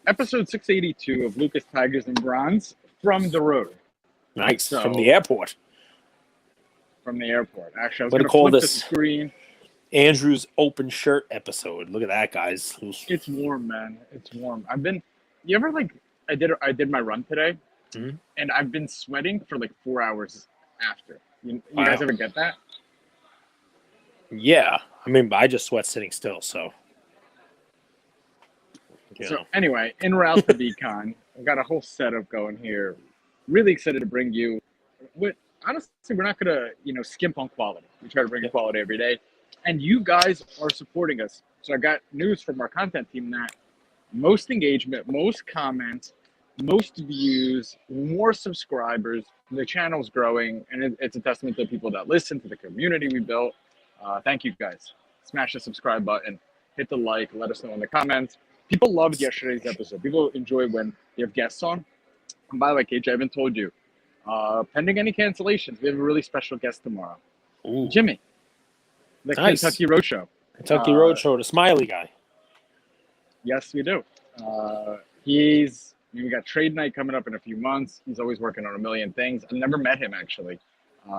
episode 682 of Lucas Tigers and Bronze from the road. Nice. So, from the airport. From the airport. Actually, I was What going to to call flip this? the screen. Andrew's open shirt episode. Look at that, guys. It's warm, man. It's warm. You ever like, I did my run today, and I've been sweating for like 4 hours after. You guys ever get that? Yeah. I mean, I just sweat sitting still, so. Anyway, en route to VeeCon, I've got a whole setup going here. Really excited to bring you. Honestly, we're not going to, skimp on quality. We try to bring you quality every day. And you guys are supporting us. So I got news from our content team that most engagement, most comments, most views, more subscribers, the channel's growing, and it's a testament to the people that listen, to the community we built. Thank you guys. Smash the subscribe button, hit the like, let us know in the comments. People loved yesterday's episode. People enjoy when you have guests on. And by the way, KJ, I haven't told you, pending any cancellations, we have a really special guest tomorrow. Ooh. Jimmy, the Kentucky Roadshow. Kentucky Roadshow, the smiley guy. Yes, we do. We got trade night coming up in a few months. He's always working on a million things. I've never met him, actually.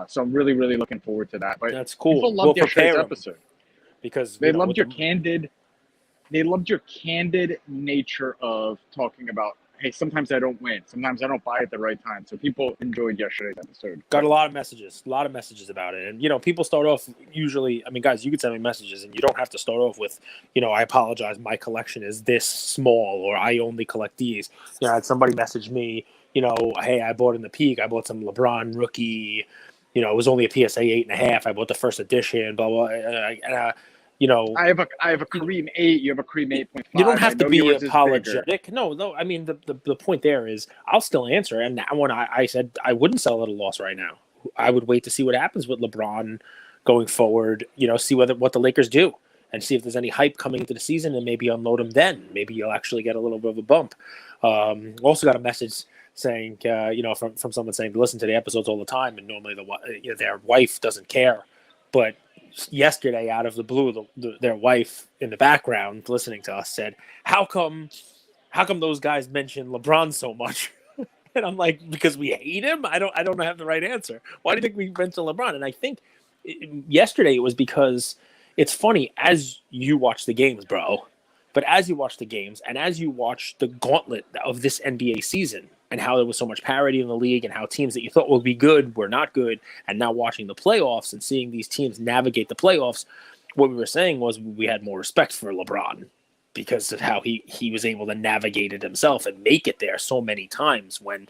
So I'm really, really looking forward to that. But that's cool. People loved yesterday's episode. Because they loved your candid nature of talking about, hey, sometimes I don't win. Sometimes I don't buy at the right time. So people enjoyed yesterday's episode. Got a lot of messages about it. And, people start off usually, guys, you could send me messages and you don't have to start off with, I apologize, my collection is this small or I only collect these. I had somebody message me, hey, I bought in the peak. I bought some LeBron rookie, it was only a PSA 8.5. I bought the first edition, blah, blah. I have a Kareem 8. You have a Kareem 8.5. You don't have to be apologetic. No. The point there is I'll still answer. And now when I said I wouldn't sell at a loss right now, I would wait to see what happens with LeBron going forward. See what the Lakers do and see if there's any hype coming into the season and maybe unload him then. Maybe you'll actually get a little bit of a bump. Also got a message saying, from someone saying they listen to the episodes all the time and normally their wife doesn't care, but yesterday, out of the blue, their wife in the background listening to us said, "How come those guys mention LeBron so much?" And I'm like, "Because we hate him." I don't have the right answer. Why do you think we mention LeBron? And I think yesterday it was because it's funny as you watch the games, bro. But as you watch the games and as you watch the gauntlet of this NBA season and how there was so much parity in the league and how teams that you thought would be good were not good, and now watching the playoffs and seeing these teams navigate the playoffs, what we were saying was we had more respect for LeBron because of how he was able to navigate it himself and make it there so many times when,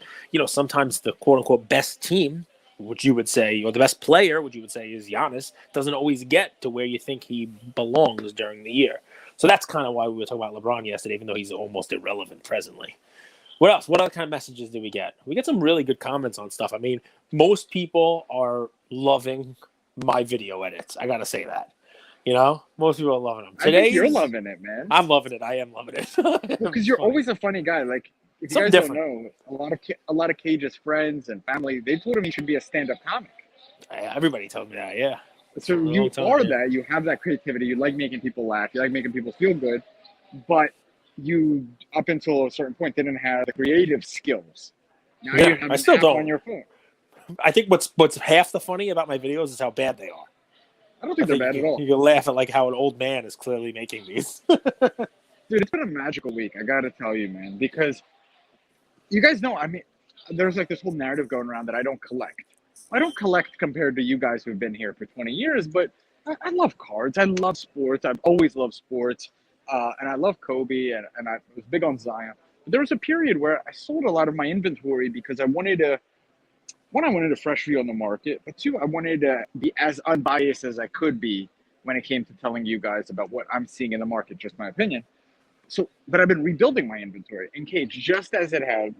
sometimes the quote-unquote best team, which you would say, or the best player, which you would say is Giannis, doesn't always get to where you think he belongs during the year. So that's kind of why we were talking about LeBron yesterday, even though he's almost irrelevant presently. What else? What other kind of messages did we get? We get some really good comments on stuff. Most people are loving my video edits. I got to say that. Most people are loving them. Today, I think you're loving it, man. I'm loving it. I am loving it. Because you're always a funny guy. Like, if you guys don't know, a lot of Cage's friends and family, they told him he should be a stand-up comic. Everybody told me that, yeah. So you are that. You have that creativity. You like making people laugh. You like making people feel good. But you, up until a certain point, didn't have the creative skills. Now you have I still don't. On your phone. I think what's half the funny about my videos is how bad they are. I don't think they're bad at all. You can laugh at how an old man is clearly making these. Dude, it's been a magical week. I got to tell you, man, because you guys know, there's this whole narrative going around that I don't collect. I don't collect compared to you guys who've been here for 20 years, but I love cards. I love sports. I've always loved sports. And I love Kobe, and I was big on Zion. But there was a period where I sold a lot of my inventory because I wanted a fresh view on the market, but two, I wanted to be as unbiased as I could be when it came to telling you guys about what I'm seeing in the market, just my opinion. But I've been rebuilding my inventory. And Cage, just as it had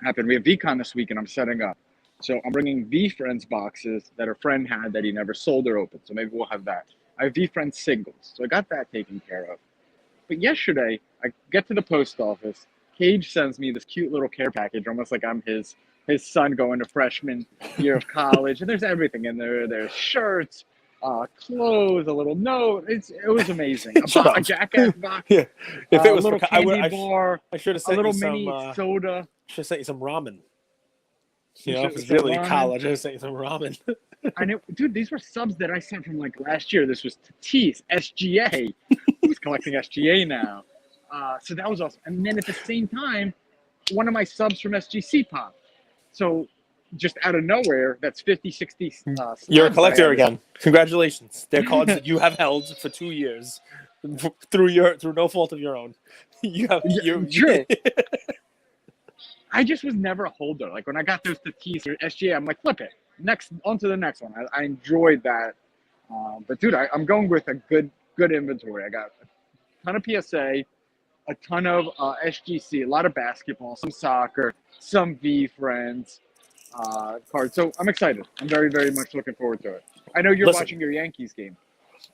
happened, we have VeeCon this week, and I'm setting up. So I'm bringing V-Friends boxes that a friend had that he never sold or opened. So maybe we'll have that. I have V-Friends singles. So I got that taken care of. But yesterday, I get to the post office. Cage sends me this cute little care package, almost like I'm his son going to freshman year of college. And there's everything in there. There's shirts. clothes, a little note. It was amazing. Shut up. A jackass box, Yeah. If it a was little for, candy bar, I should have a sent you little some. mini soda. Should have sent you some ramen. You If should it's some really ramen. college, I should sent you some ramen. I know, dude. These were subs that I sent from like last year. This was Tatis, SGA. Who's collecting SGA now? So that was awesome. And then at the same time, one of my subs from SGC popped. So just out of nowhere, that's 50, 60 You're a slabs that I collector had. again. Congratulations. They're cards that you have held for 2 years through no fault of your own. You have True. I just was never a holder. Like when I got those Tatis or SGA, I'm like, flip it. Next, on to the next one. I enjoyed that. But dude, I'm going with a good inventory. I got a ton of PSA, a ton of SGC, a lot of basketball, some soccer, some V friends cards. So I'm excited. I'm very, very much looking forward to it. I know you're watching your Yankees game.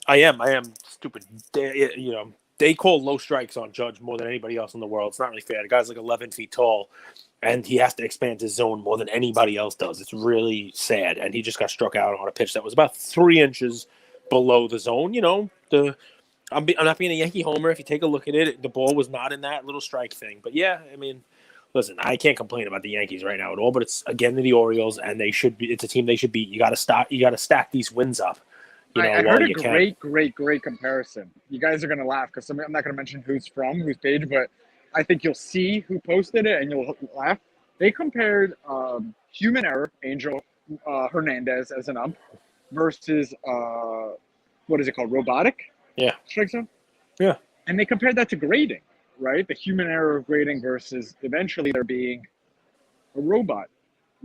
I am. Stupid. They call low strikes on Judge more than anybody else in the world. It's not really fair. The guy's like 11 feet tall, and he has to expand his zone more than anybody else does. It's really sad. And he just got struck out on a pitch that was about 3 inches below the zone. I'm not being a Yankee homer. If you take a look at it, the ball was not in that little strike thing. But yeah, I mean, listen, I can't complain about the Yankees right now at all. But it's again the Orioles, and they should be. It's a team they should beat. You got to stack these wins up. I heard a great comparison. You guys are going to laugh because I'm not going to mention whose page, but I think you'll see who posted it and you'll laugh. They compared human error, Angel Hernandez as an ump, versus what is it called, robotic? Yeah. Strike zone? Yeah. And they compared that to grading, right? The human error of grading versus eventually there being a robot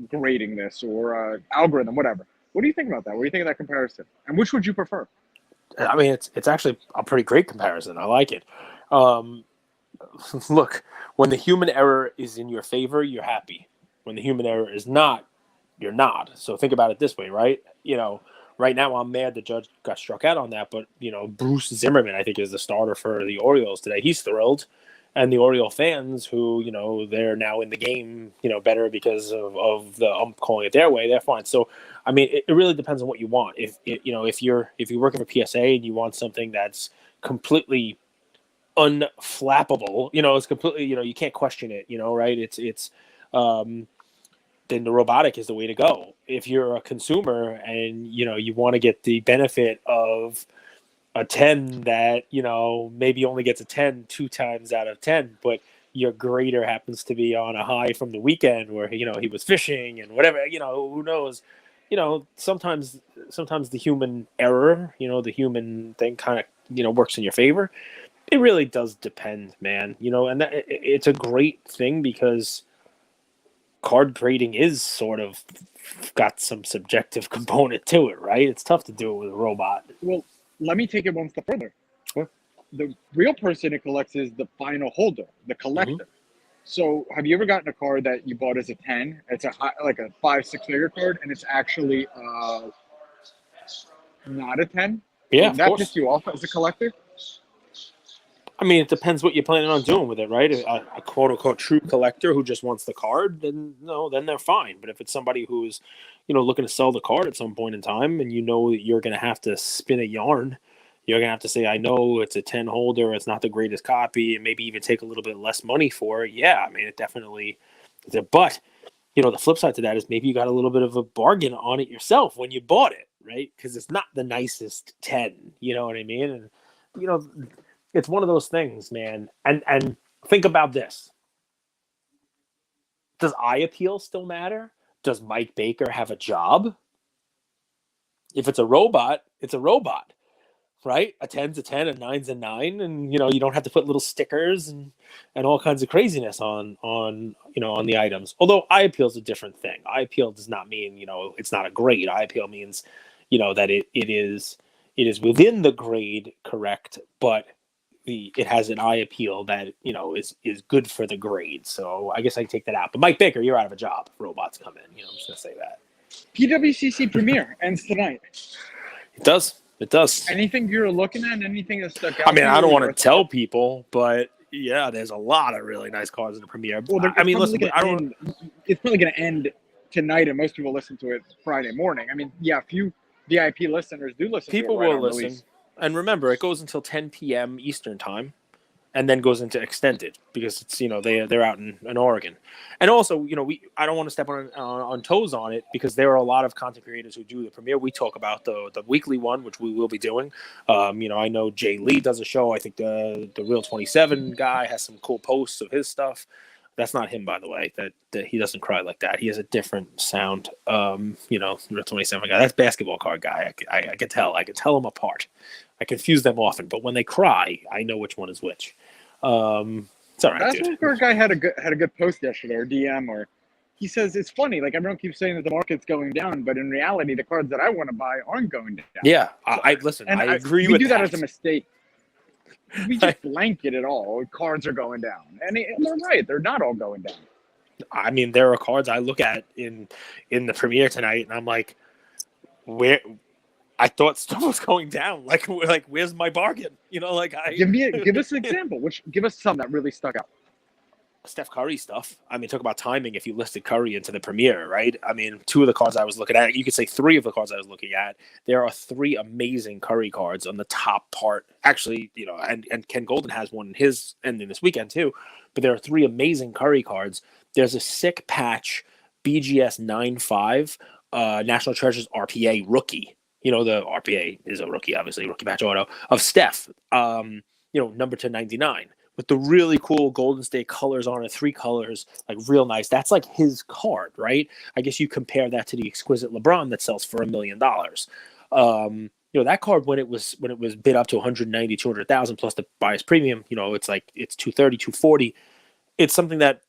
grading this or algorithm, whatever. What do you think about that? What do you think of that comparison? And which would you prefer? I mean, it's actually a pretty great comparison. I like it. Look, when the human error is in your favor, you're happy. When the human error is not, you're not. So think about it this way, right? Right now I'm mad the Judge got struck out on that, but Bruce Zimmerman, I think, is the starter for the Orioles today. He's thrilled. And the Oriole fans who, they're now in the game, better because of the calling it their way, they're fine. So, I mean, it really depends on what you want. If you're working for PSA and you want something that's completely unflappable, it's completely, you can't question it, right? Then the robotic is the way to go. If you're a consumer and, you want to get the benefit of a 10 that, maybe only gets a 10 2 times out of 10, but your grader happens to be on a high from the weekend where, he was fishing and whatever, who knows, sometimes the human error, the human thing kind of, works in your favor. It really does depend, man, and it's a great thing because card grading is sort of got some subjective component to it, right? It's tough to do it with a robot. Well, let me take it one step further. Sure. The real person it collects is the final holder, the collector. Mm-hmm. So have you ever gotten a card that you bought as a 10? It's like a 5-6 figure card, and it's actually not a 10? Yeah, that pissed you off as a collector? I mean, it depends what you're planning on doing with it, right? A quote-unquote true collector who just wants the card, then they're fine. But if it's somebody who's, looking to sell the card at some point in time and that you're going to have to spin a yarn, you're going to have to say, I know it's a 10 holder, it's not the greatest copy, and maybe even take a little bit less money for it. Yeah, I mean, it definitely is it. But, the flip side to that is maybe you got a little bit of a bargain on it yourself when you bought it, right? Because it's not the nicest 10, you know what I mean? And, it's one of those things, man. And think about this. Does eye appeal still matter? Does Mike Baker have a job? If it's a robot, it's a robot, right? A 10's a 10, a 9's a 9, and you don't have to put little stickers and all kinds of craziness on the items. Although eye appeal is a different thing. Eye appeal does not mean it's not a grade. Eye appeal means that it is within the grade, correct, but it has an eye appeal that is good for the grade. So I guess I can take that out. But Mike Baker, you're out of a job if robots come in. I'm just gonna say that. PWCC premiere ends tonight. It does. Anything you're looking at? Anything that stuck out? I mean, I don't want to tell people, but yeah, there's a lot of really nice cards in the premiere. Well, I mean, listen, it's probably going to end tonight, and most people listen to it Friday morning. I mean, yeah, a few VIP listeners do listen to it People right will on listen. release. And remember, it goes until 10 p.m. Eastern time, and then goes into extended because it's they're out in Oregon, and also I don't want to step on toes on it because there are a lot of content creators who do the premiere. We talk about the weekly one, which we will be doing. I know Jay Lee does a show. I think the Real 27 guy has some cool posts of his stuff. That's not him, by the way. That he doesn't cry like that. He has a different sound. Real 27 guy. That's basketball card guy. I can tell. I can tell them apart. I confuse them often, but when they cry, I know which one is which. It's all right, Basketball dude. card guy had a good post yesterday, or DM, or he says it's funny. Like everyone keeps saying that the market's going down, but in reality, the cards that I want to buy aren't going down. Yeah, So, I listen. and I agree we with do that as a mistake. We just blanket it all. Cards are going down, and they're right. They're not all going down. I mean, there are cards I look at in the premiere tonight, and I'm like, where? I thought stuff was going down. Like where's my bargain? Give us an example. Give us some that really stuck out. Steph Curry stuff. I mean, talk about timing. If you listed Curry into the premiere, right? I mean, two of the cards I was looking at, you could say three of the cards I was looking at. There are three amazing Curry cards on the top part. Actually, and Ken Golden has one in his ending this weekend too. But there are three amazing Curry cards. There's a sick patch BGS 9.5 National Treasures RPA rookie. The RPA is a rookie, obviously, rookie patch auto of Steph. Number to 99. With the really cool Golden State colors on it, 3 colors, like real nice. That's like his card, right? I guess you compare that to the exquisite LeBron that sells for $1 million. That card when it was bid up to 190, 200,000 plus the buyer's premium, it's like it's 230, 240. It's something that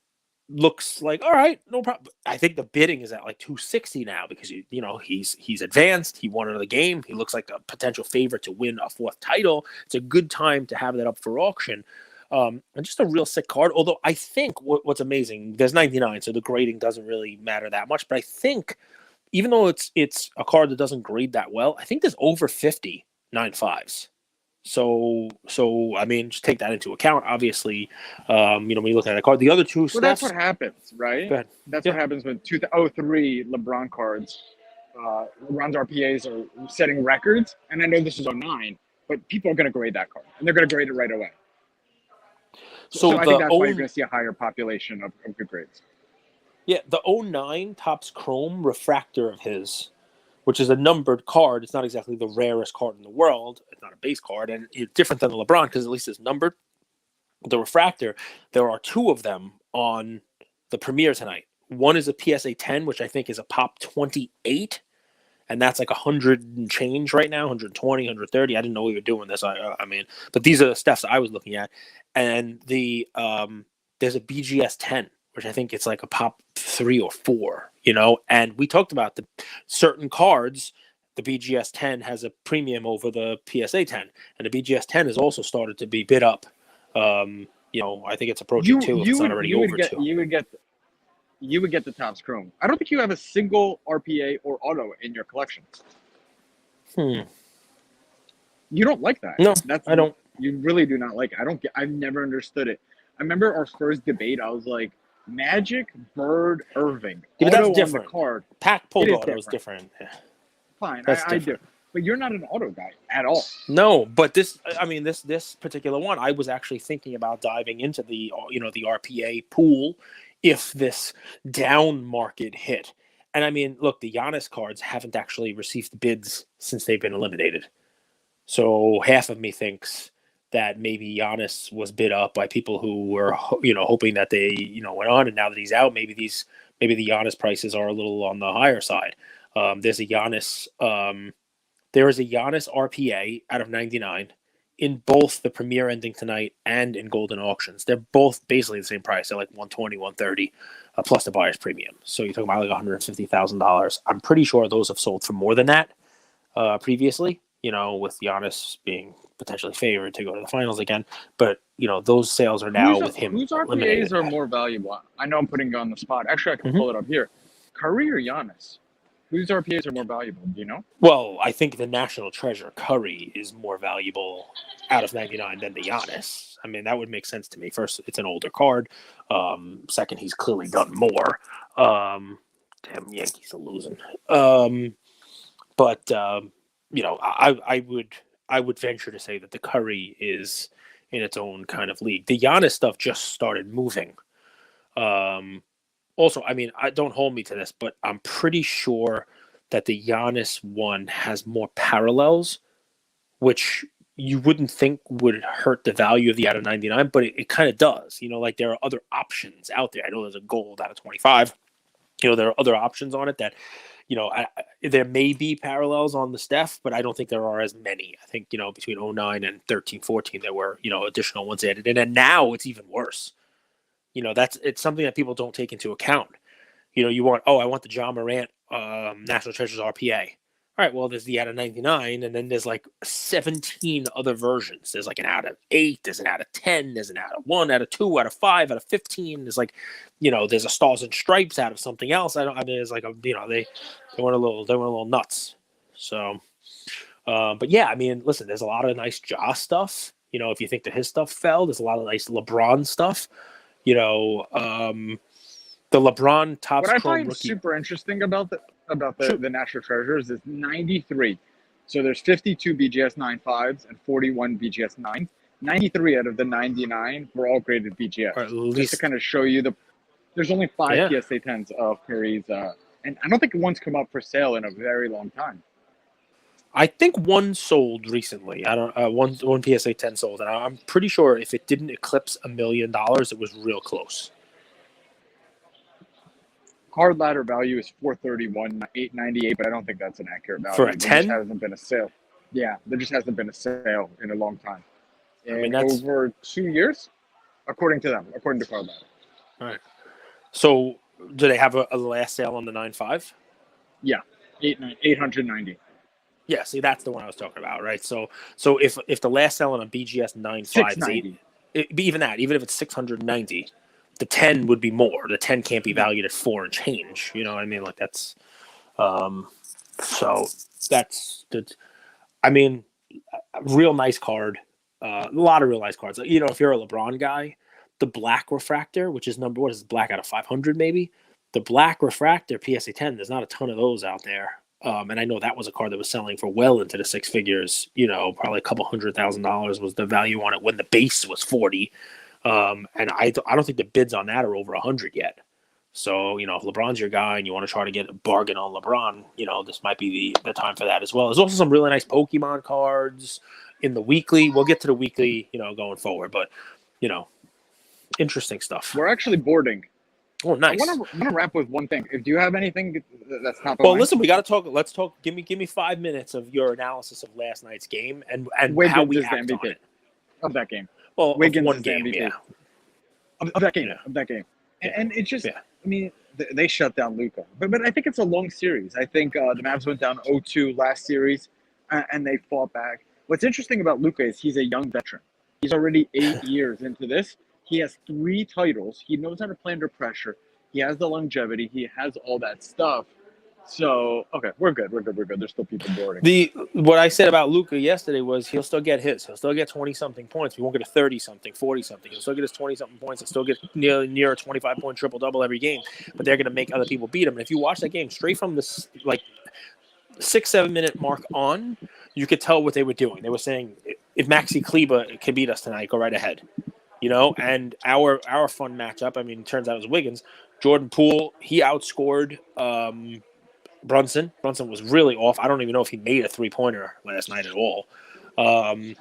looks like all right, no problem. I think the bidding is at like 260 now because he's advanced. He won another game. He looks like a potential favorite to win a 4th title. It's a good time to have that up for auction. And just a real sick card. Although I think what's amazing, there's 99, so the grading doesn't really matter that much. But I think even though it's a card that doesn't grade that well, I think there's over 50 9.5s. So I mean, just take that into account. Obviously, when you look at a card, the other two. Well, that's what happens, right? Go ahead. That's what happens with 2003 LeBron cards. LeBron's RPAs are setting records, and I know this is 09, but people are going to grade that card, and they're going to grade it right away. So I think that's why you're going to see a higher population of good grades. Yeah, the 09 Topps Chrome refractor of his, which is a numbered card. It's not exactly the rarest card in the world. It's not a base card, and it's different than the LeBron because at least it's numbered. The refractor, there are 2 of them on the premiere tonight. One is a PSA 10, which I think is a pop 28, and that's like 100 and change right now, 120, 130. I didn't know we were doing this. I mean, but these are the Stephs I was looking at. And there's a BGS 10, which I think it's like a pop 3 or 4, and we talked about the certain cards. The BGS 10 has a premium over the PSA 10, and the BGS 10 has also started to be bid up. I think it's approaching 2. If it's not already over 2. You would get the Topps Chrome. I don't think you have a single RPA or auto in your collection. You don't like that. No, I don't. You really do not like it. I've never understood it. I remember our first debate. I was like, Magic, Bird, Irving. Yeah, but that's different. On the card. Pack pulled auto is different. Fine, I do. But you're not an auto guy at all. No, but this particular one, I was actually thinking about diving into the the RPA pool if this down market hit. And I mean, look, the Giannis cards haven't actually received bids since they've been eliminated. So half of me thinks that maybe Giannis was bid up by people who were, hoping that they, went on, and now that he's out, maybe the Giannis prices are a little on the higher side. There's a Giannis. There is a Giannis RPA out of 99 in both the premiere ending tonight and in Golden Auctions. They're both basically the same price. They're like 120, 130, plus the buyer's premium. So you're talking about like $150,000. I'm pretty sure those have sold for more than that previously, with Giannis being potentially favored to go to the finals again. But, those sales are now with him. Whose RPAs are more valuable? I know I'm putting you on the spot. Actually, I can pull it up here. Curry or Giannis? Whose RPAs are more valuable? Do you know? Well, I think the National Treasure Curry is more valuable out of 99 than the Giannis. I mean, that would make sense to me. First, it's an older card. Second, he's clearly done more. Damn, Yankees are losing. But I would venture to say that the Curry is in its own kind of league. The Giannis stuff just started moving. Also, I mean, I don't hold me to this, but I'm pretty sure that the Giannis one has more parallels, which you wouldn't think would hurt the value of the out of 99, but it kind of does. Like there are other options out there. I know there's a gold out of 25. There are other options on it that, there may be parallels on the Steph, but I don't think there are as many. I think, between 09 and 13, 14, there were, additional ones added. And now it's even worse. It's something that people don't take into account. I want the John Morant National Treasures RPA. All right, well, there's the out of 99, and then there's like 17 other versions. There's like an out of 8, there's an out of 10, there's an out of 1, out of 2, out of 5, out of 15. There's like, there's a Stars and Stripes out of something else. There's like they went a little nuts. So, but yeah, I mean, listen, there's a lot of nice Ja stuff. If you think that his stuff fell, there's a lot of nice LeBron stuff. The LeBron top What I Chrome find rookie. super interesting about the National Treasures is 93. So there's 52 BGS 9.5s and 41 BGS 9s. 93 out of the 99 were all graded BGS. Or at least, just to kind of show you there's only 5 PSA 10s of Curry's, and I don't think one's come up for sale in a very long time. I think one sold recently. I don't one PSA 10 sold, and I'm pretty sure if it didn't eclipse $1 million, it was real close. Card ladder value is 431, 898, but I don't think that's an accurate value. For a 10? There just hasn't been a sale. Yeah, there just hasn't been a sale in a long time. That's over 2 years, according to them, according to Card Ladder. All right. So, do they have a last sale on the 9.5? Yeah, 890. Yeah, see, that's the one I was talking about, right? So if the last sale on a BGS 9.5 is even if it's 690. The 10 would be more. The 10 can't be valued at 4 and change. You know what I mean? Like that's, so that's, I mean, a real nice card. A lot of real nice cards. If you're a LeBron guy, the black refractor, which is black out of 500 maybe. The black refractor PSA 10. There's not a ton of those out there. And I know that was a card that was selling for well into the 6 figures. Probably a couple $100,000 was the value on it when the base was 40. And I don't think the bids on that are over 100 yet. So, if LeBron's your guy and you want to try to get a bargain on LeBron, this might be the time for that as well. There's also some really nice Pokemon cards in the weekly. We'll get to the weekly, going forward, but, interesting stuff. We're actually boarding. Oh, nice. I want to wrap with one thing. Do you have anything that's not? Well, listen, we got to talk. Let's talk. Give me 5 minutes of your analysis of last night's game and how we act on it. Of that game. Well, Wiggins one game, yeah. Of that game, of that game. And it just, I mean, they shut down Luka. But I think it's a long series. I think the Mavs went down 0-2 last series, and they fought back. What's interesting about Luka is he's a young veteran. He's already 8 years into this. He has 3 titles. He knows how to play under pressure. He has the longevity. He has all that stuff. So, okay, we're good. There's still people boarding. What I said about Luka yesterday was he'll still get his. He'll still get 20-something points. He won't get a 30-something, 40-something. He'll still get his 20-something points. He'll still get near a 25-point triple-double every game. But they're going to make other people beat him. And if you watch that game straight from the 6-7 minute mark on, you could tell what they were doing. They were saying, if Maxi Kleber can beat us tonight, go right ahead. And our fun matchup, I mean, it turns out it was Wiggins. Jordan Poole, he outscored Brunson. Brunson was really off. I don't even know if he made a 3-pointer last night at all. And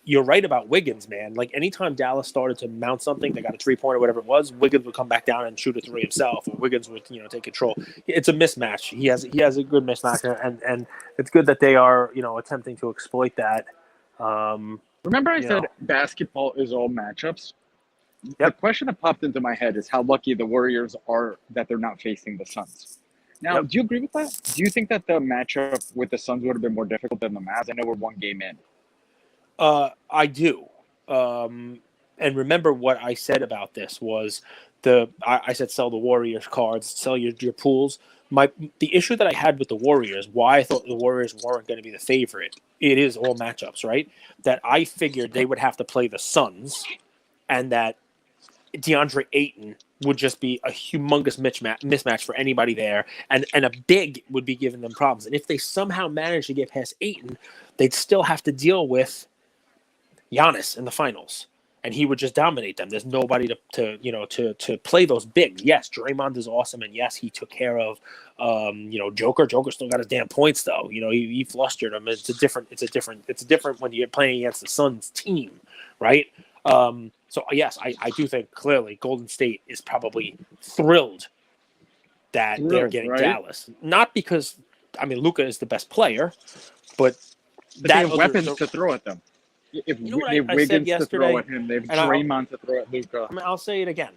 you're right about Wiggins, man. Like anytime Dallas started to mount something, they got a 3-pointer, whatever it was, Wiggins would come back down and shoot a 3 himself, or Wiggins would, take control. It's a mismatch. He has a good mismatch, and it's good that they are, attempting to exploit that. Remember I said basketball is all matchups? Yep. The question that popped into my head is how lucky the Warriors are that they're not facing the Suns. Now, do you agree with that? Do you think that the matchup with the Suns would have been more difficult than the Mavs? I know we're 1 game in. I do. And remember what I said about this was I said sell the Warriors cards, sell your pools. The issue that I had with the Warriors, why I thought the Warriors weren't going to be the favorite, it is all matchups, right? That I figured they would have to play the Suns, and that DeAndre Ayton would just be a humongous mismatch for anybody there, and a big would be giving them problems. And if they somehow manage to get past Ayton, they'd still have to deal with Giannis in the finals, and he would just dominate them. There's nobody to play those bigs. Yes, Draymond is awesome, and yes, he took care of Joker. Joker still got his damn points though. He flustered him. It's different when you're playing against the Suns team, right? So yes, I do think clearly Golden State is probably thrilled that they're getting Dallas. Not because Luka is the best player, but they have weapons to throw at them. If they have Wiggins to throw at him, they have Draymond to throw at Luka. I'll say it again.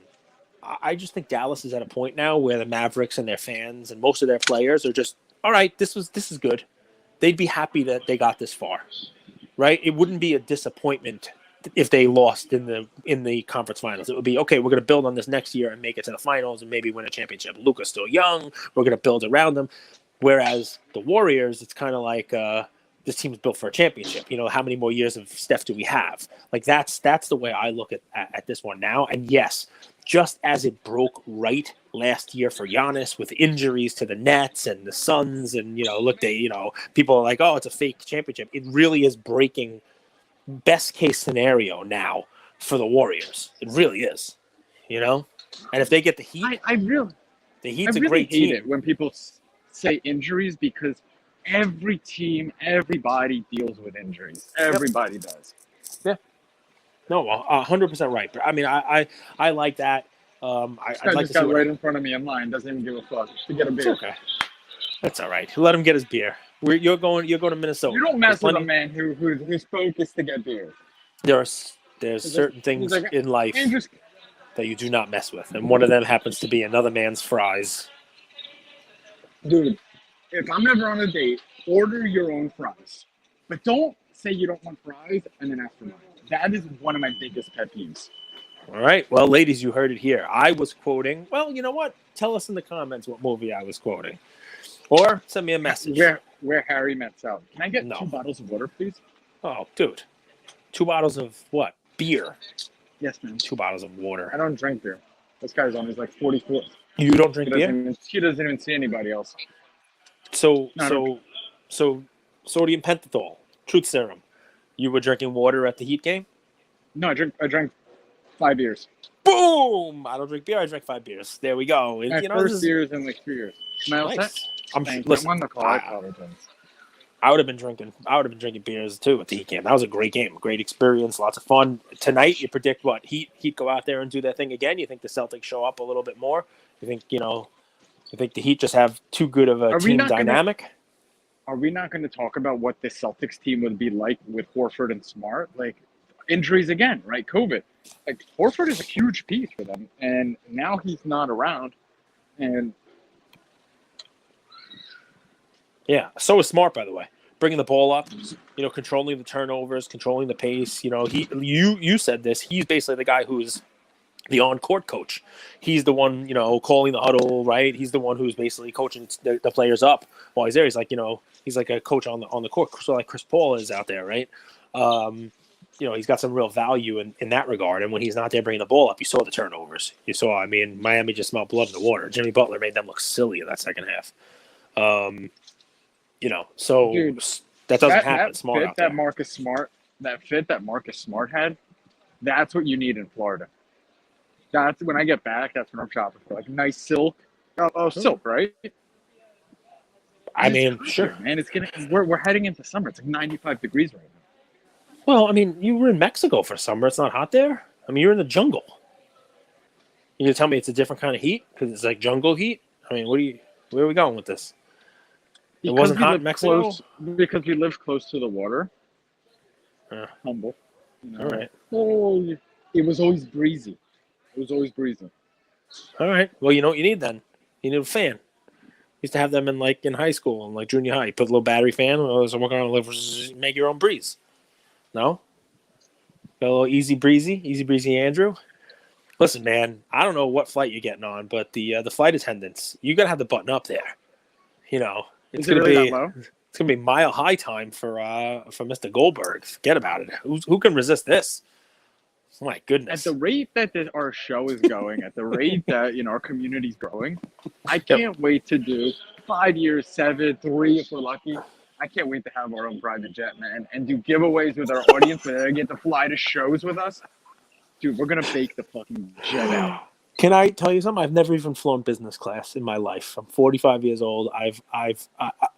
I just think Dallas is at a point now where the Mavericks and their fans and most of their players are just, all right, this is good. They'd be happy that they got this far, right? It wouldn't be a disappointment if they lost in the conference finals. It would be, okay, we're going to build on this next year and make it to the finals and maybe win a championship. Luka's still young. We're going to build around them. Whereas the Warriors, it's kind of like this team's built for a championship. How many more years of Steph do we have? Like that's the way I look at this one now. And yes, just as it broke right last year for Giannis with injuries to the Nets and the Suns, and people are like, oh, it's a fake championship. It really is breaking best case scenario now for the Warriors. It really is, And if they get the Heat, the Heat's a great team. I hate it when people say injuries, because everybody deals with injuries. Everybody does. Yeah. No, 100% right. But I like that. I'd like to see right in front of me in line. Doesn't even give a fuck to get a beer. It's okay. That's all right. Let him get his beer. You're going to Minnesota. You don't mess with a man who's focused to get beer. There's certain things in life that you do not mess with, and one of them happens to be another man's fries. Dude, if I'm ever on a date, order your own fries, but don't say you don't want fries and then ask for mine. That is one of my biggest pet peeves. All right. Well, ladies, you heard it here. I was quoting. Well, you know what? Tell us in the comments what movie I was quoting, or send me a message. Where Harry met Sally. Can I get 2 bottles of water, please? Oh, dude. 2 bottles of what? Beer. Yes, man. 2 bottles of water. I don't drink beer. This guy's on his 44th. You don't drink beer? He doesn't even see anybody else. So sodium pentothal, truth serum. You were drinking water at the Heat game? No, I drank 5 beers. Boom! I don't drink beer. I drank 5 beers. There we go. My first beers in 3 years. Am I all set? Listen, I won the call. I apologize. I would have been drinking beers too at the Heat game. That was a great game, great experience, lots of fun. Tonight, you predict what? Heat go out there and do their thing again? You think the Celtics show up a little bit more? You think the Heat just have too good of a team dynamic? Are we not going to talk about what the Celtics team would be like with Horford and Smart? Like, injuries again, right? COVID. Like, Horford is a huge piece for them, and now he's not around. And yeah, so is Smart, by the way. Bringing the ball up, controlling the turnovers, controlling the pace. You said this. He's basically the guy who's the on-court coach. He's the one, calling the huddle, right? He's the one who's basically coaching the players up while he's there. He's like, he's like a coach on the court, so like Chris Paul is out there, right? He's got some real value in that regard. And when he's not there bringing the ball up, you saw the turnovers. You saw, Miami just smelled blood in the water. Jimmy Butler made them look silly in that second half. So dude, that doesn't happen. Smart out there. That fit that Marcus Smart had, that's what you need in Florida. That's when I get back. That's when I'm shopping for, like, nice silk. Silk, right? Sure, man. We're heading into summer. It's like 95 degrees right now. Well, you were in Mexico for summer. It's not hot there. You're in the jungle. You gonna tell me it's a different kind of heat because it's like jungle heat? Where are we going with this? It wasn't hot in Mexico? Because we live close to the water. Humble. All right. Oh, it was always breezy. All right. Well, you know what you need then? You need a fan. Used to have them in high school and junior high. You put a little battery fan. So we're going to make your own breeze. No? Got a little easy breezy Andrew. Listen, man, I don't know what flight you're getting on, but the flight attendants, you got to have the button up there. It's going to be mile high time for Mr. Goldberg. Forget about it. Who can resist this? My At goodness. the rate that our show is going, at the rate that our community's growing, I Yep. can't wait to do 5 years, 7, 3 if we're lucky. I can't wait to have our own private jet, man, and do giveaways with our audience, where they get to fly to shows with us. Dude, we're gonna bake the fucking jet out. Can I tell you something? I've never even flown business class in my life. I'm 45 years old.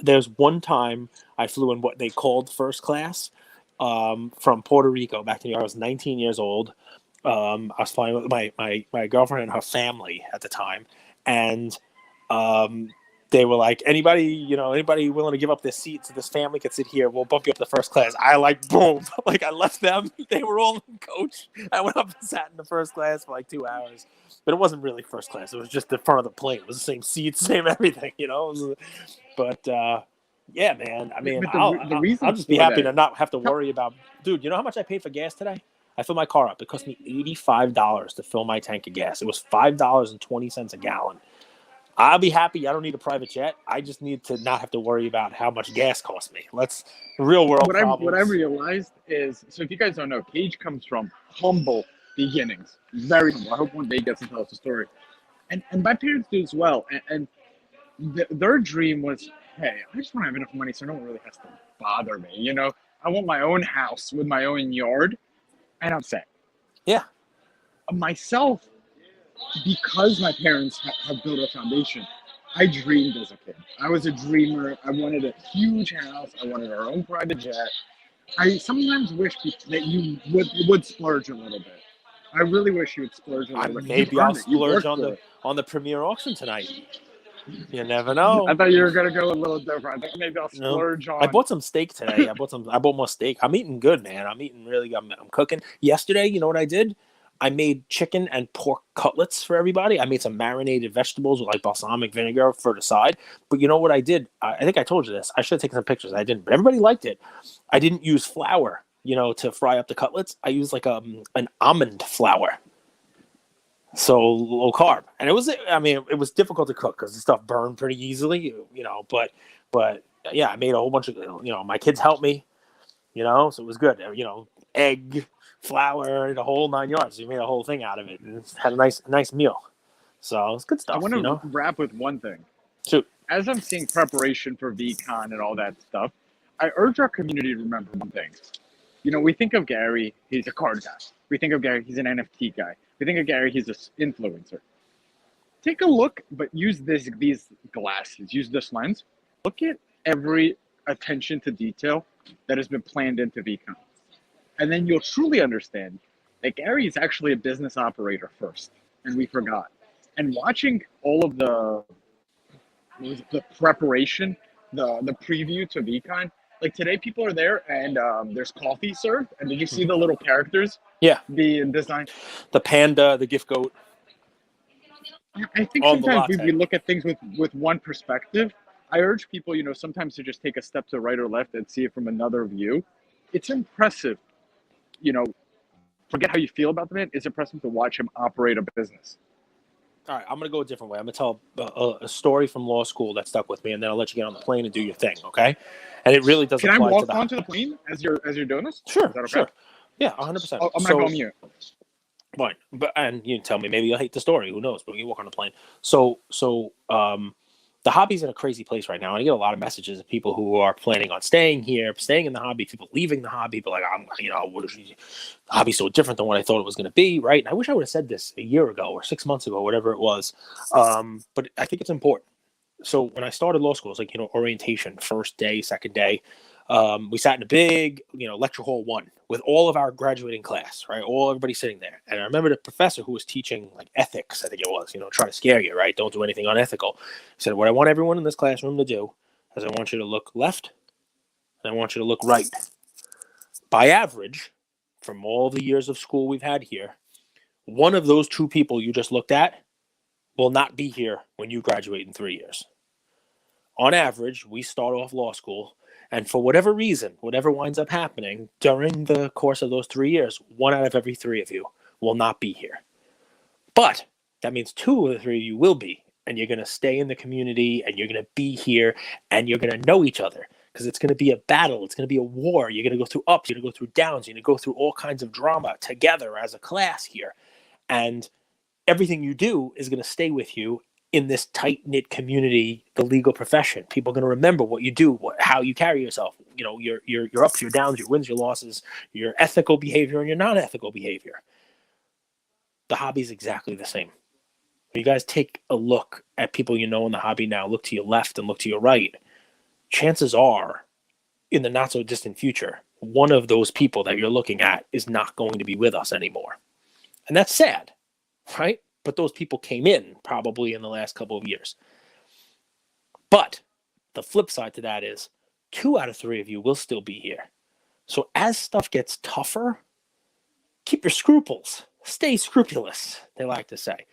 There's one time I flew in what they called first class, from Puerto Rico back to New York. I was 19 years old. I was flying with my girlfriend and her family at the time, and they were like, anybody willing to give up their seat so this family could sit here, we'll bump you up to first class. I boom, I left them. They were all in coach. I went up and sat in the first class for 2 hours, but it wasn't really first class. It was just the front of the plane. It was the same seats, same everything, But yeah, man. I mean, But the I'll reason just be for happy that, to not have to worry about. Dude, you know how much I paid for gas today? I filled my car up. It cost me $85 to fill my tank of gas. It was $5.20 a gallon. I'll be happy. I don't need a private jet. I just need to not have to worry about how much gas costs me. Real world problems. what I realized is, so if you guys don't know, Cage comes from humble beginnings, very humble. I hope one day he gets to tell us a story, and my parents do as well. And their dream was, hey, I just want to have enough money so no one really has to bother me. I want my own house with my own yard, and I'm set. Yeah. Myself, because my parents have built a foundation, I dreamed as a kid. I was a dreamer. I wanted a huge house. I wanted our own private jet. I sometimes wish that you would splurge a little bit. I really wish you would splurge a little bit. Maybe I'll splurge on the premiere auction tonight. You never know. I thought you were gonna go a little different. I thought maybe I'll splurge on. I bought some steak today. I bought more steak. I'm eating good, man. I'm eating really good. I'm cooking. Yesterday, you know what I did? I made chicken and pork cutlets for everybody. I made some marinated vegetables with balsamic vinegar for the side. But you know what I did? I think I told you this. I should have taken some pictures. I didn't, but everybody liked it. I didn't use flour, to fry up the cutlets. I used an almond flour. So low carb. And it was difficult to cook because the stuff burned pretty easily, but yeah, I made a whole bunch of, my kids helped me, so it was good. Egg, flour, the whole 9 yards. We made a whole thing out of it and had a nice meal. So it's good stuff. I want to wrap with one thing. Shoot. As I'm seeing preparation for VeeCon and all that stuff, I urge our community to remember one thing. We think of Gary, he's a card guy. We think of Gary, he's an NFT guy. We think of Gary, he's an influencer. Take a look, but use these glasses, use this lens. Look at every attention to detail that has been planned into VeeCon. And then you'll truly understand that Gary is actually a business operator first, and we forgot. And watching all of the preparation, the preview to VeeCon, today people are there and there's coffee served. And did you see the little characters? Yeah. Being designed? The panda, the gift goat. I think sometimes we look at things with one perspective. I urge people, sometimes to just take a step to right or left and see it from another view. It's impressive. Forget how you feel about the man. It's impressive to watch him operate a business. All right, I'm going to go a different way. I'm going to tell a story from law school that stuck with me, and then I'll let you get on the plane and do your thing, okay? And it really does apply to Can I walk onto the plane as you're doing this? Sure, Is that okay? Sure. Yeah, 100%. I'm going to go on mute. Fine, and you tell me, maybe you'll hate the story. Who knows? But you walk on the plane. So the hobby's in a crazy place right now, and I get a lot of messages of people who are planning on staying here, staying in the hobby, people leaving the hobby, but the hobby's so different than what I thought it was going to be, right? And I wish I would have said this a year ago or 6 months ago, whatever it was. But I think it's important. So when I started law school, it's orientation, first day, second day. We sat in a big, lecture hall 1 with all of our graduating class, right? Everybody sitting there. And I remember the professor who was teaching ethics, I think it was, try to scare you, right? Don't do anything unethical. He said, what I want everyone in this classroom to do is I want you to look left and I want you to look right. By average, from all the years of school we've had here, one of those 2 people you just looked at will not be here when you graduate in 3 years. On average, we start off law school, and for whatever reason, whatever winds up happening during the course of those 3 years, 1 out of every 3 of you will not be here. But that means 2 of the 3 of you will be, and you're going to stay in the community, and you're going to be here, and you're going to know each other. because it's going to be a battle. It's going to be a war. You're going to go through ups. You're going to go through downs. You're going to go through all kinds of drama together as a class here. And everything you do is going to stay with you in this tight-knit community, the legal profession. People are going to remember what you do, how you carry yourself, your ups, your downs, your wins, your losses, your ethical behavior and your non-ethical behavior. The hobby is exactly the same. When you guys take a look at people in the hobby now, look to your left and look to your right, chances are, in the not-so-distant future, one of those people that you're looking at is not going to be with us anymore. And that's sad, right? But those people came in probably in the last couple of years. But the flip side to that is 2 out of 3 of you will still be here. So as stuff gets tougher, keep your scruples. Stay scrupulous, they like to say.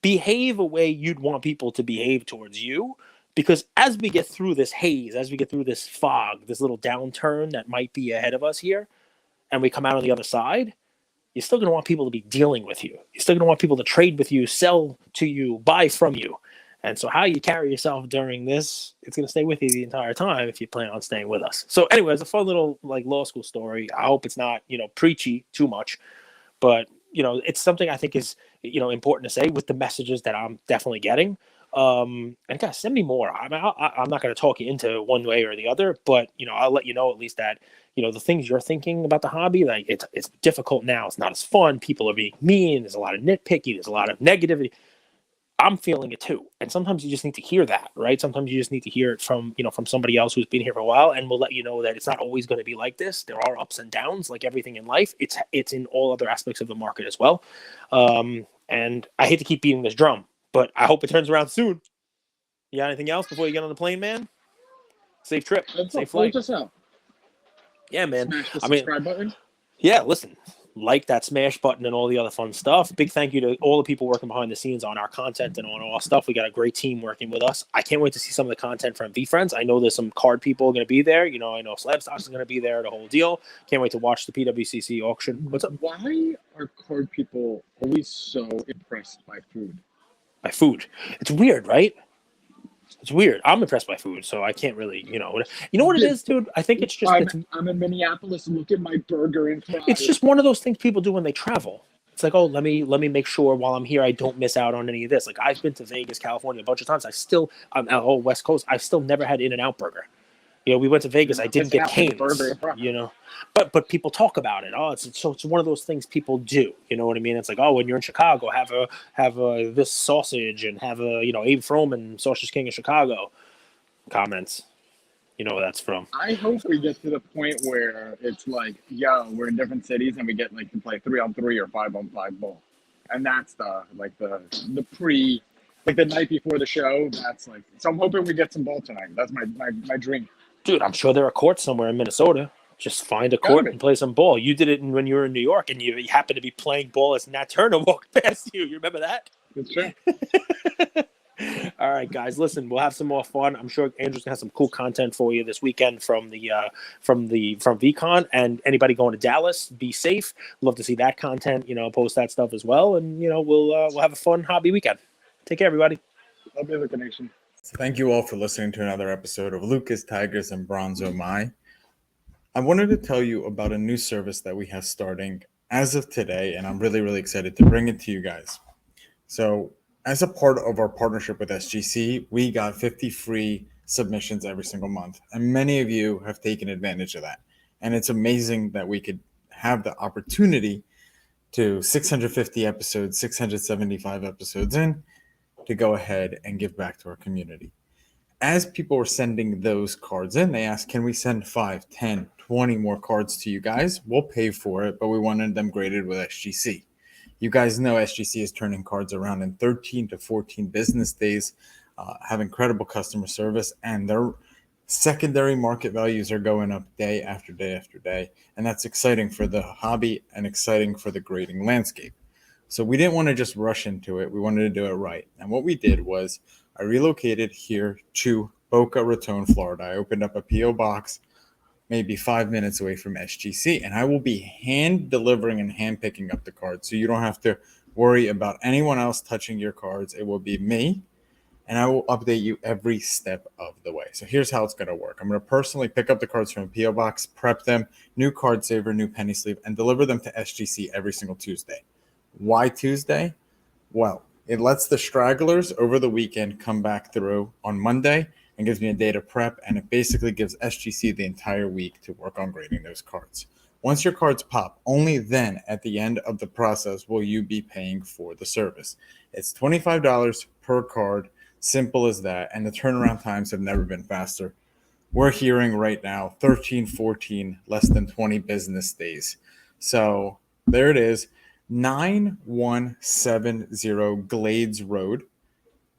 Behave a way you'd want people to behave towards you. Because as we get through this haze, as we get through this fog, this little downturn that might be ahead of us here, and we come out on the other side, you're still going to want people to be dealing with you. You're still going to want people to trade with you, sell to you, buy from you. And so how you carry yourself during this, it's going to stay with you the entire time if you plan on staying with us. So anyway, it's a fun little law school story. I hope it's not, preachy too much. But, it's something I think is, important to say with the messages that I'm definitely getting. And guys, send me more. I'm not going to talk you into one way or the other, but I'll let you know at least that the things you're thinking about the hobby, like it's difficult now. It's not as fun. People are being mean. There's a lot of nitpicky. There's a lot of negativity. I'm feeling it too, and sometimes you just need to hear that, right? Sometimes you just need to hear it from from somebody else who's been here for a while, and we'll let you know that it's not always going to be like this. There are ups and downs, like everything in life. It's in all other aspects of the market as well. And I hate to keep beating this drum, but I hope it turns around soon. You got anything else before you get on the plane, man? Safe trip. Safe flight. Yeah, man. Smash the subscribe button. Yeah, listen. Like that smash button and all the other fun stuff. Big thank you to all the people working behind the scenes on our content and on all our stuff. We got a great team working with us. I can't wait to see some of the content from VeeFriends. I know there's some card people going to be there. I know Slab Stocks is going to be there, the whole deal. Can't wait to watch the PWCC auction. What's up? Why are card people always so impressed by food? By food. It's weird, right? It's weird. I'm impressed by food, so I can't really, You know what it is, dude? I think it's just... I'm in Minneapolis. Look at my burger and fries. It's just one of those things people do when they travel. It's like, oh, let me make sure while I'm here I don't miss out on any of this. Like, I've been to Vegas, California a bunch of times. I'm out all West Coast. I've still never had In-N-Out Burger. We went to Vegas. I didn't get Cane's. But people talk about it. Oh, it's one of those things people do. You know what I mean? It's like, oh, when you're in Chicago, have this sausage and have Abe Froman, Sausage King of Chicago. Comments. You know where that's from. I hope we get to the point where it's like, we're in different cities and we get to play 3-on-3 or 5-on-5 ball, and that's the night before the show. That's so I'm hoping we get some ball tonight. That's my dream. Dude, I'm sure there are courts somewhere in Minnesota. Just find a court and play some ball. You did it when you were in New York, and you happened to be playing ball as Nat Turner walked past you. You remember that? That's true. All right, guys. Listen, we'll have some more fun. I'm sure Andrew's gonna have some cool content for you this weekend from VeeCon. And anybody going to Dallas, be safe. Love to see that content. Post that stuff as well. And we'll have a fun hobby weekend. Take care, everybody. Love you, Luca Nation. So thank you all for listening to another episode of Lucas, Tigers, and Bronzo Mai. I wanted to tell you about a new service that we have starting as of today, and I'm really, really excited to bring it to you guys. So as a part of our partnership with SGC, we got 50 free submissions every single month, and many of you have taken advantage of that. And it's amazing that we could have the opportunity to 650 episodes, 675 episodes in, to go ahead and give back to our community. As people were sending those cards in, they asked, can we send 5, 10, 20 more cards to you guys? We'll pay for it, but we wanted them graded with SGC. You guys know SGC is turning cards around in 13 to 14 business days, have incredible customer service, and their secondary market values are going up day after day after day. And that's exciting for the hobby and exciting for the grading landscape. So we didn't want to just rush into it. We wanted to do it right. And what we did was I relocated here to Boca Raton, Florida. I opened up a P.O. box maybe 5 minutes away from SGC, and I will be hand delivering and hand picking up the cards. So you don't have to worry about anyone else touching your cards. It will be me and I will update you every step of the way. So here's how it's going to work. I'm going to personally pick up the cards from a PO box, prep them, new card saver, new penny sleeve, and deliver them to SGC every single Tuesday. Why Tuesday? Well, it lets the stragglers over the weekend come back through on Monday and gives me a day to prep, and it basically gives SGC the entire week to work on grading those cards. Once your cards pop, only then at the end of the process will you be paying for the service. It's $25 per card, simple as that, and the turnaround times have never been faster. We're hearing right now 13, 14, less than 20 business days. So there it is, 9170 Glades Road,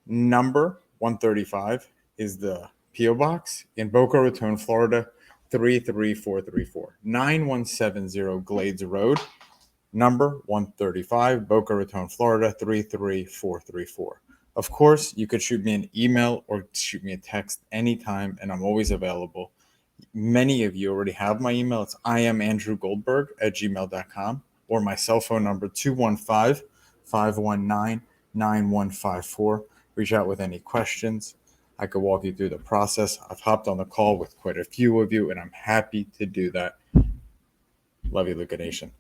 number 135 is the P.O. Box in Boca Raton, Florida, 33434. 9170 Glades Road, number 135, Boca Raton, Florida, 33434. Of course, you could shoot me an email or shoot me a text anytime, and I'm always available. Many of you already have my email. It's iamandrewgoldberg@gmail.com, or my cell phone number, 215-519-9154. Reach out with any questions. I could walk you through the process. I've hopped on the call with quite a few of you, and I'm happy to do that. Love you, Luca Nation.